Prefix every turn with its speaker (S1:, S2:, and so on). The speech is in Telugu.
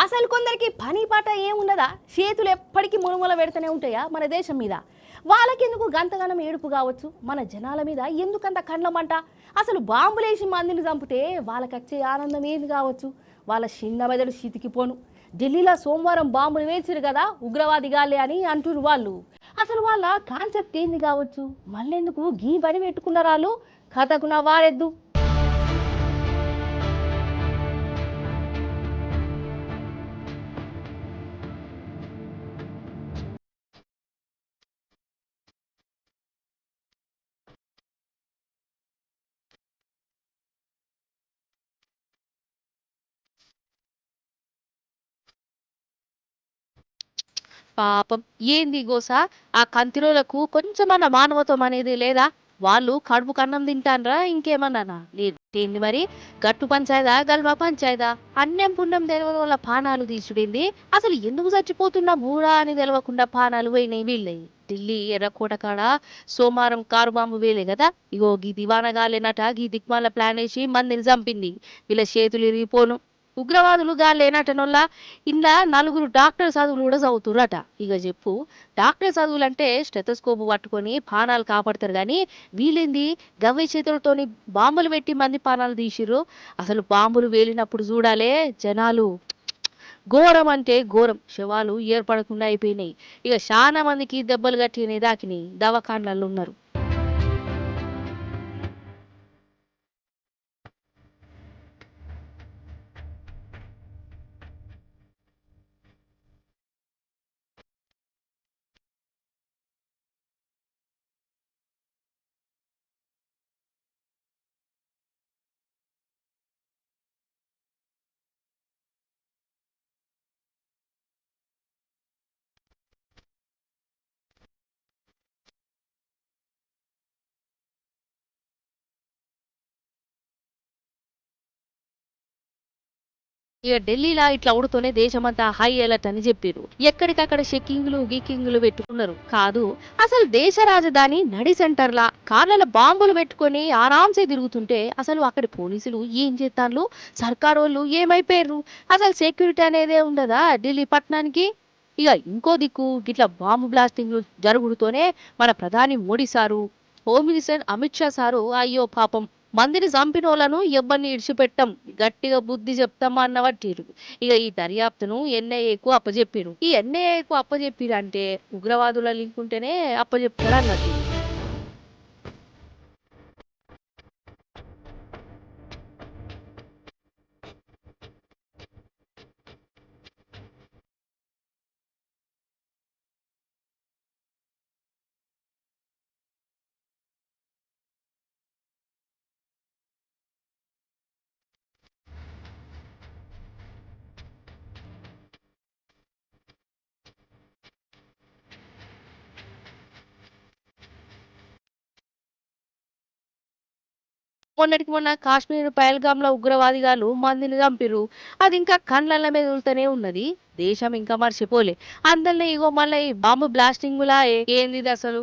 S1: అసలు కొందరికి పని పాట ఏముండదా? చేతులు ఎప్పటికీ మునుముల పెడుతూనే ఉంటాయా మన దేశం మీద? వాళ్ళకెందుకు గంతగనం ఏడుపు కావచ్చు? మన జనాల మీద ఎందుకంత కండ్లమంట? అసలు బాంబులేసి మందిని చంపితే వాళ్ళకచ్చే ఆనందం ఏంది కావచ్చు? వాళ్ళ చిన్న మెదడు చితికిపోను. ఢిల్లీలో సోమవారం బాంబులు వేసిరు కదా ఉగ్రవాదిగాలే అని అంటున్నారు వాళ్ళు. అసలు వాళ్ళ కాన్సెప్ట్ ఏంది కావచ్చు? మళ్ళెందుకు గీ పని పెట్టుకున్నారు వాళ్ళు? కథకు నవ్వారెద్దు.
S2: పాపం ఏంది గోస? ఆ కంతిరోలకు కొంచెమన్నా మానవత్వం అనేది లేదా? వాళ్ళు కడుపుకు అన్నం తింటాన్రా ఇంకేమన్నానా? లేదు. ఏంది మరి? గట్టు పంచాయదా గల్వా పంచాయదా? అన్నం పుణ్యం తెలవని వాళ్ళ పానాలు తీసుడేంది? అసలు ఎందుకు చచ్చిపోతున్నా మూడా అని తెలవకుండా పానాలు పోయినాయి వీళ్ళయి. ఢిల్లీ ఎర్రకోట కాడ సోమవారం కారు బాంబు వేలే కదా, ఇగో గీ దివానగాలేనట గీ దిక్మాల ప్లాన్ వేసి మందిని చంపింది. వీళ్ళ చేతులు ఇరిగిపోను. ఉగ్రవాదులు గాలేనటనొల్ల ఇండ్ల నలుగురు డాక్టర్ చదువులు కూడా చదువుతురట. ఇక చెప్పు, డాక్టర్ చదువులంటే స్టెథోస్కోప్ పట్టుకొని పానాలు కాపాడతారు కానీ వీళ్ళేంది గవ్వే చేతులతోని బాంబులు పెట్టి మంది పానాలు తీసిర్రు. అసలు బాంబులు వేలినప్పుడు చూడాలే జనాలు, ఘోరం అంటే ఘోరం. శవాలు ఏర్పడకుండా అయిపోయినాయి. ఇక చాలా మందికి దెబ్బలు కట్టినాయి, దాకినాయి, దవాఖాన్లలో ఉన్నారు. ఇక ఢిల్లీలో ఇట్లా అవుడుతూనే దేశమంతా హై అలర్ట్ అని చెప్పారు. ఎక్కడికక్కడ చెక్కింగ్లు గిక్కింగ్లు పెట్టుకున్నారు. కాదు, అసలు దేశ రాజధాని నడి సెంటర్లా కార్లలో బాంబులు పెట్టుకొని ఆరాంసే తిరుగుతుంటే అసలు అక్కడి పోలీసులు ఏం చేస్తాన్లు? సర్కారు వాళ్ళు ఏమైపోయారు? అసలు సెక్యూరిటీ అనేదే ఉండదా ఢిల్లీ పట్టణానికి? ఇక ఇంకో దిక్కు గిట్లా బాంబు బ్లాస్టింగ్లు జరుగుడుతోనే మన ప్రధాని Modi sir, home minister Amit Shah sir అయ్యో పాపం మందిని చంపినోళ్లను ఎవ్వరిని ఇడిచిపెట్టం, గట్టిగా బుద్ధి చెప్తామా అన్నవట్టిరు. ఇక ఈ దర్యాప్తును ఎన్ఐఏకు అప్పజెప్పిరు. ఈ ఎన్ఐఏకు అప్పజెప్పిరు అంటే ఉగ్రవాదుల లింక్ ఉంటేనే అప్పజెప్తారు అన్నట్టు. మొన్నటికి మొన్న కాశ్మీర్ పహల్గామ్లో ఉగ్రవాదిగాలు మందిని చంపిరు. అది ఇంకా కండ్లల్ల మెదులుతూనే ఉన్నది. దేశం ఇంకా మర్చిపోలే. అందులో ఇగో మళ్ళీ ఈ బాంబు బ్లాస్టింగులా ఏంది ఇది అసలు?